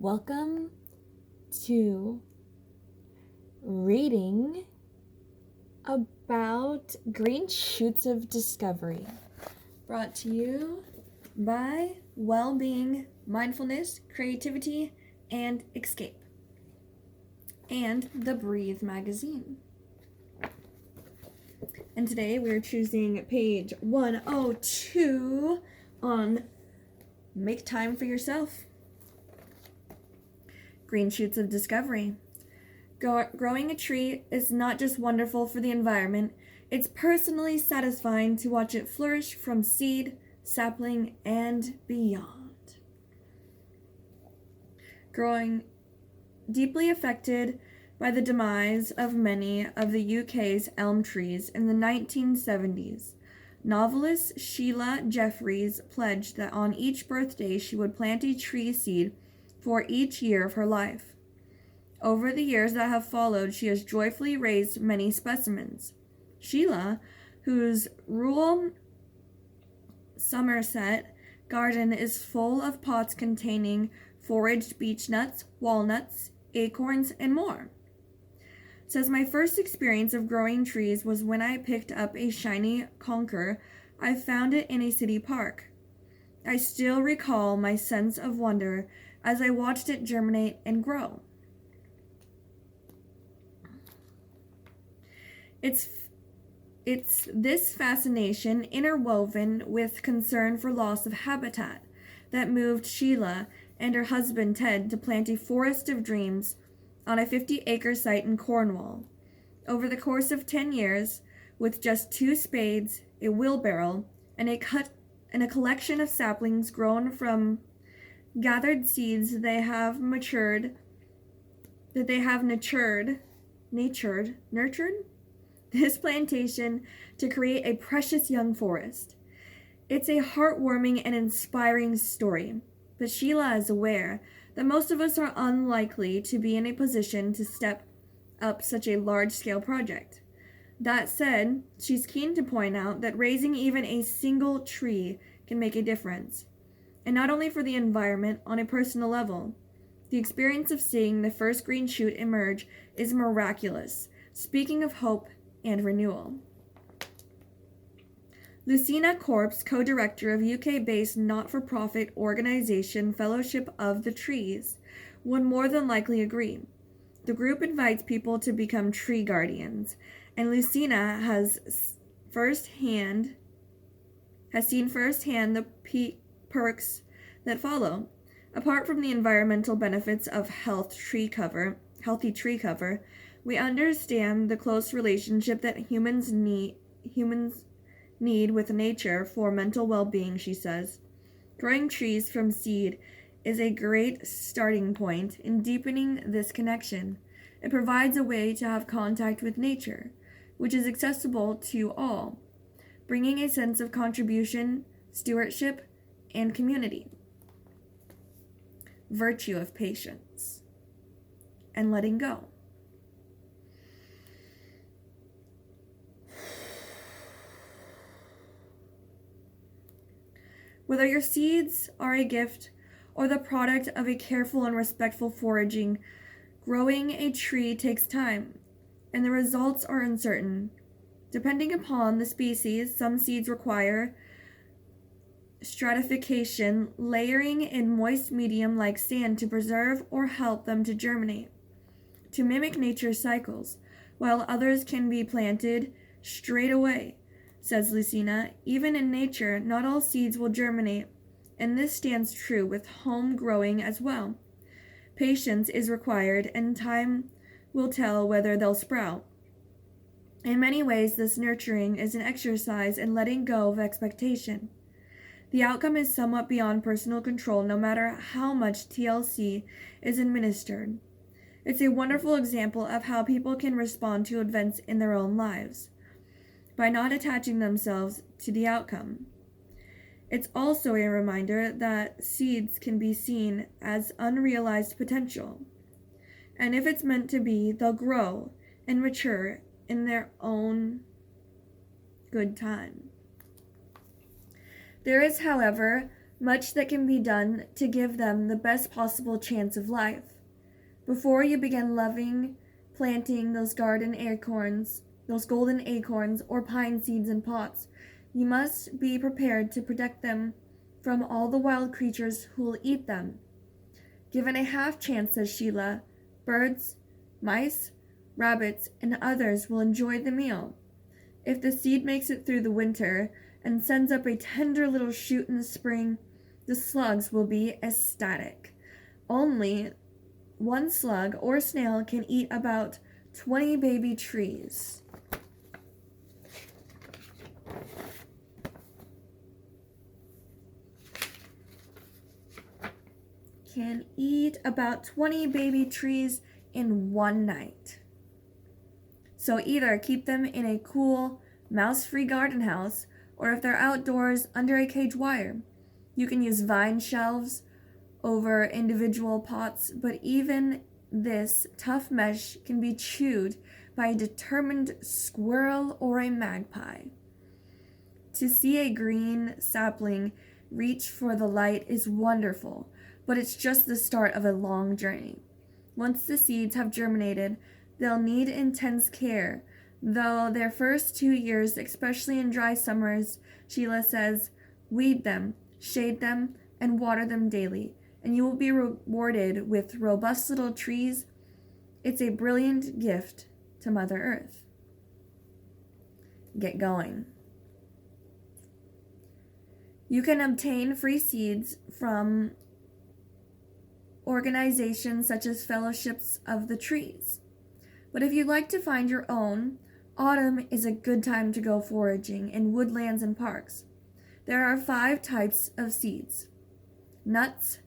Welcome to reading about Green Shoots of Discovery, brought to you by Wellbeing, Mindfulness, Creativity, and Escape, and the Breathe magazine. And today we're choosing page 102 on Make Time for Yourself. Green Shoots of Discovery. Growing a tree is not just wonderful for the environment, it's personally satisfying to watch it flourish from seed, sapling, and beyond. Growing deeply affected by the demise of many of the UK's elm trees in the 1970s, novelist Sheila Jeffreys pledged that on each birthday she would plant a tree seed for each year of her life. Over the years that have followed, she has joyfully raised many specimens. Sheila, whose rural Somerset garden is full of pots containing foraged beech nuts, walnuts, acorns, and more, says, "My first experience of growing trees was when I picked up a shiny conker I found it in a city park. I still recall my sense of wonder as I watched it germinate and grow. It's this fascination, interwoven with concern for loss of habitat, that moved Sheila and her husband Ted to plant a forest of dreams on a 50-acre site in Cornwall. Over the course of 10 years, with just 2 spades, a wheelbarrow, and a collection of saplings grown from gathered seeds natured, this plantation to create a precious young forest. It's a heartwarming and inspiring story, but Sheila is aware that most of us are unlikely to be in a position to step up such a large-scale project. That said, she's keen to point out that raising even a single tree can make a difference. And not only for the environment, on a personal level. The experience of seeing the first green shoot emerge is miraculous, speaking of hope and renewal." Lucina Corpse, co-director of UK-based not-for-profit organization Fellowship of the Trees, would more than likely agree. The group invites people to become tree guardians, and Lucina has seen firsthand the perks that follow. Apart from the environmental benefits of healthy tree cover, we understand the close relationship that humans need with nature for mental well-being, she says. Growing trees from seed is a great starting point in deepening this connection. It provides a way to have contact with nature, which is accessible to all, bringing a sense of contribution, stewardship, and community. Virtue of patience and letting go. Whether your seeds are a gift or the product of a careful and respectful foraging, growing a tree takes time, and the results are uncertain. Depending upon the species, some seeds require stratification, layering in moist medium like sand to preserve or help them to germinate, to mimic nature's cycles, while others can be planted straight away, says Lucina. Even in nature, not all seeds will germinate, and this stands true with home growing as well. Patience is required, and time will tell whether they'll sprout. In many ways, this nurturing is an exercise in letting go of expectation. The outcome is somewhat beyond personal control, no matter how much TLC is administered. It's a wonderful example of how people can respond to events in their own lives, by not attaching themselves to the outcome. It's also a reminder that seeds can be seen as unrealized potential, and if it's meant to be, they'll grow and mature in their own good time. There is, however, much that can be done to give them the best possible chance of life. Before you begin loving planting those golden acorns or pine seeds in pots, you must be prepared to protect them from all the wild creatures who will eat them. Given a half chance, says Sheila, birds, mice, rabbits, and others will enjoy the meal. If the seed makes it through the winter and sends up a tender little shoot in the spring, the slugs will be ecstatic. Only one slug or snail can eat about 20 baby trees. Can eat about 20 baby trees in one night. So either keep them in a cool, mouse-free garden house, or if they're outdoors under a cage wire, you can use vine shelves over individual pots, but even this tough mesh can be chewed by a determined squirrel or a magpie. To see a green sapling reach for the light is wonderful, but it's just the start of a long journey. Once the seeds have germinated, they'll need intense care, though their first 2 years, especially in dry summers, Sheila says, weed them, shade them, and water them daily, and you will be rewarded with robust little trees. It's a brilliant gift to Mother Earth. Get going. You can obtain free seeds from organizations such as Fellowships of the Trees. But if you'd like to find your own, autumn is a good time to go foraging in woodlands and parks. There are 5 types of seeds: nuts,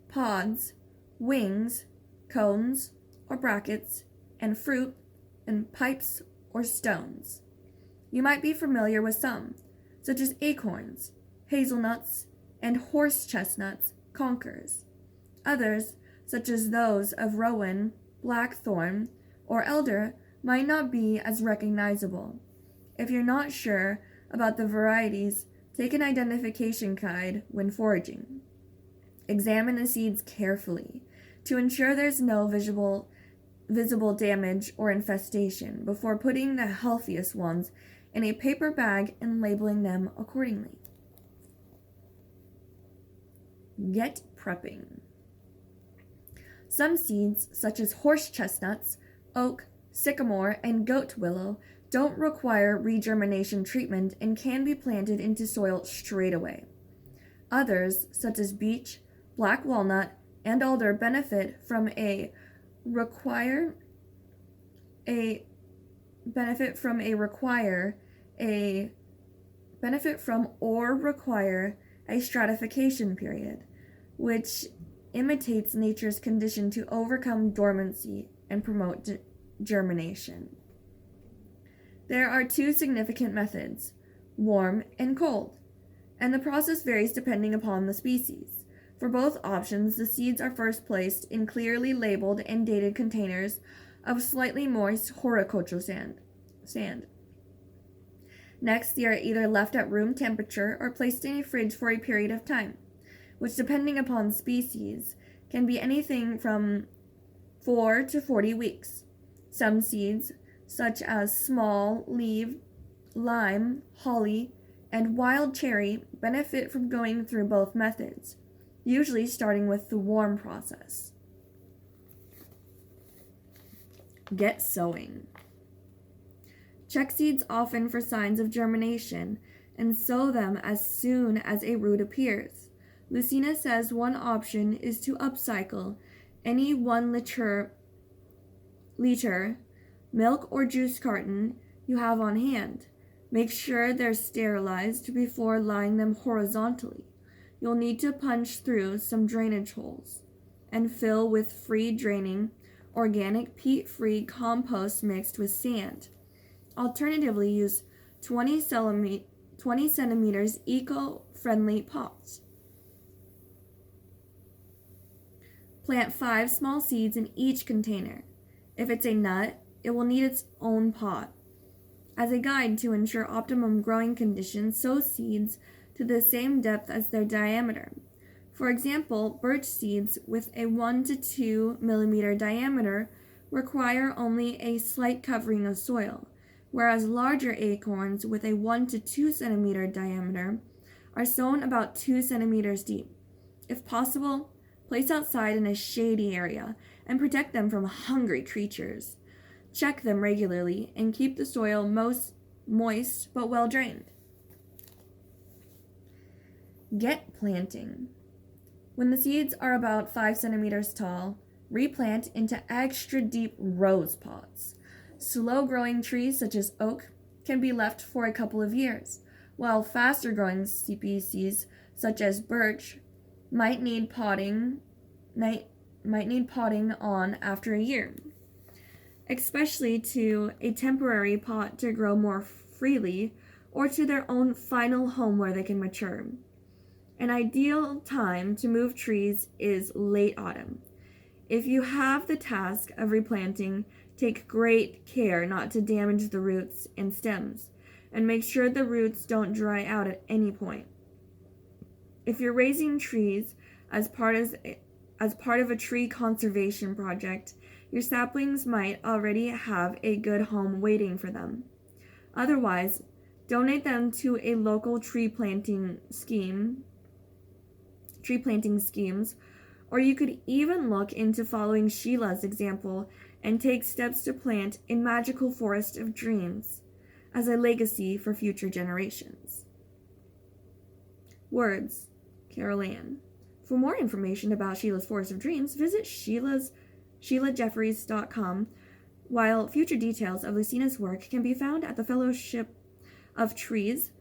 pods, wings, cones or brackets, and fruit, and pipes or stones. You might be familiar with some, such as acorns, hazelnuts, and horse chestnuts, conkers. Others, such as those of rowan, blackthorn, or elder, might not be as recognizable. If you're not sure about the varieties, take an identification guide when foraging. Examine the seeds carefully to ensure there's no visible damage or infestation before putting the healthiest ones in a paper bag and labeling them accordingly. Get prepping. Some seeds, such as horse chestnuts, oak, sycamore, and goat willow, don't require regermination treatment and can be planted into soil straight away. Others, such as beech, black walnut, and alder, benefit from require a stratification period, which imitates nature's condition to overcome dormancy and promote germination. There are 2 significant methods, warm and cold, and the process varies depending upon the species. For both options, the seeds are first placed in clearly labeled and dated containers of slightly moist horticultural sand. Next, they are either left at room temperature or placed in a fridge for a period of time, which, depending upon species, can be anything from 4 to 40 weeks. Some seeds, such as small leaf, lime, holly, and wild cherry, benefit from going through both methods, usually starting with the warm process. Get sowing. Check seeds often for signs of germination and sow them as soon as a root appears. Lucina says one option is to upcycle any 1 liter milk or juice carton you have on hand. Make sure they're sterilized before lying them horizontally. You'll need to punch through some drainage holes and fill with free draining, organic peat-free compost mixed with sand. Alternatively, use 20 centimeters eco-friendly pots. Plant 5 small seeds in each container. If it's a nut, it will need its own pot. As a guide to ensure optimum growing conditions, sow seeds to the same depth as their diameter. For example, birch seeds with a 1 to 2 millimeter diameter require only a slight covering of soil, whereas larger acorns with a 1 to 2 centimeter diameter are sown about 2 centimeters deep. If possible, place outside in a shady area and protect them from hungry creatures. Check them regularly and keep the soil moist but well drained. Get planting. When the seeds are about 5 centimeters tall, replant into extra deep rose pots. Slow-growing trees such as oak can be left for a couple of years, while faster-growing species such as birch might need potting on after a year, especially to a temporary pot to grow more freely or to their own final home where they can mature. An ideal time to move trees is late autumn. If you have the task of replanting, take great care not to damage the roots and stems, and make sure the roots don't dry out at any point. If you're raising trees as part of a tree conservation project, your saplings might already have a good home waiting for them. Otherwise, donate them to a local tree planting schemes, or you could even look into following Sheila's example and take steps to plant a magical forest of dreams as a legacy for future generations. Words, Carol Ann. For more information about Sheila's Forest of Dreams, visit SheilaJeffries.com, while future details of Lucina's work can be found at the Fellowship of Trees,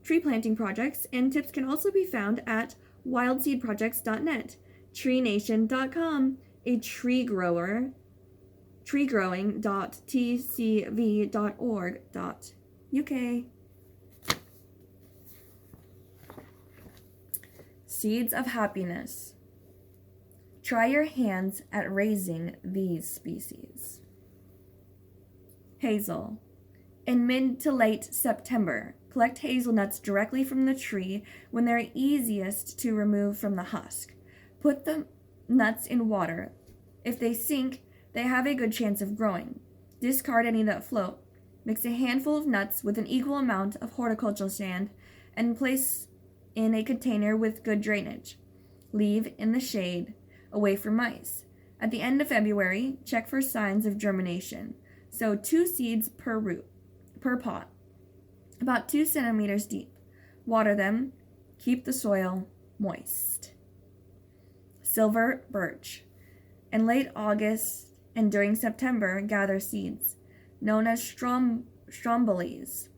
tree planting projects, and tips can also be found at wildseedprojects.net, treenation.com, a treegrowing.tcv.org.uk. Seeds of happiness. Try your hands at raising these species. Hazel. In mid to late September, collect hazelnuts directly from the tree when they're easiest to remove from the husk. Put the nuts in water. If they sink, they have a good chance of growing. Discard any that float. Mix a handful of nuts with an equal amount of horticultural sand and place in a container with good drainage. Leave in the shade, away from mice. At the end of February, check for signs of germination. Sow 2 seeds per pot, about 2 centimeters deep. Water them. Keep the soil moist. Silver birch. In late August and during September, gather seeds, known as stromboles,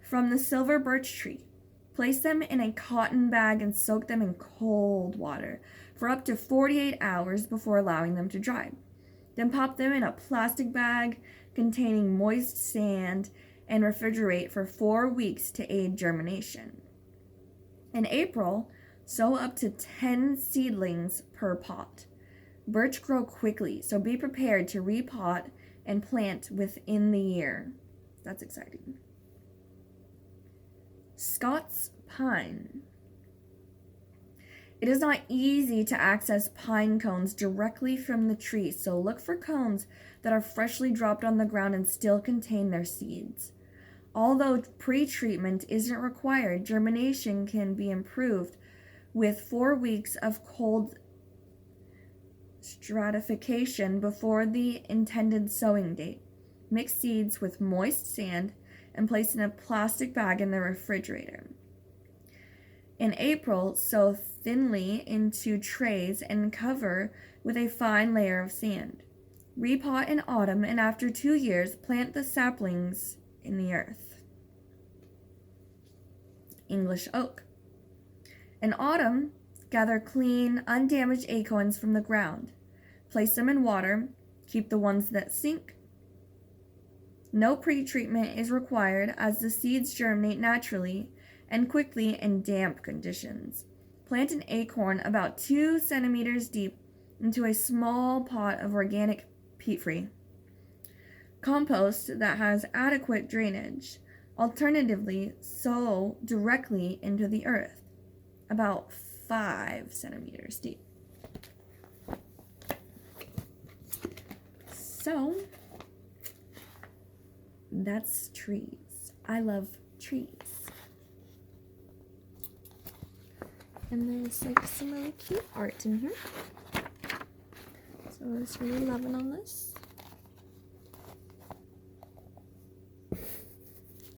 from the silver birch tree. Place them in a cotton bag and soak them in cold water for up to 48 hours before allowing them to dry. Then pop them in a plastic bag containing moist sand and refrigerate for 4 weeks to aid germination. In April, sow up to 10 seedlings per pot. Birch grow quickly, so be prepared to repot and plant within the year. That's exciting. Scots pine. It is not easy to access pine cones directly from the tree, so look for cones that are freshly dropped on the ground and still contain their seeds. Although pre-treatment isn't required, germination can be improved with 4 weeks of cold stratification before the intended sowing date. Mix seeds with moist sand and place in a plastic bag in the refrigerator. In April, sow thinly into trays and cover with a fine layer of sand. Repot in autumn, and after 2 years, plant the saplings in the earth. English oak. In autumn, gather clean, undamaged acorns from the ground. Place them in water. Keep the ones that sink. No pre-treatment is required as the seeds germinate naturally and quickly in damp conditions. Plant an acorn about 2 centimeters deep into a small pot of organic peat-free compost that has adequate drainage. Alternatively, sow directly into the earth, about 5 centimeters deep. So, that's trees. I love trees. And there's like some really cute art in here. So I was really loving on this.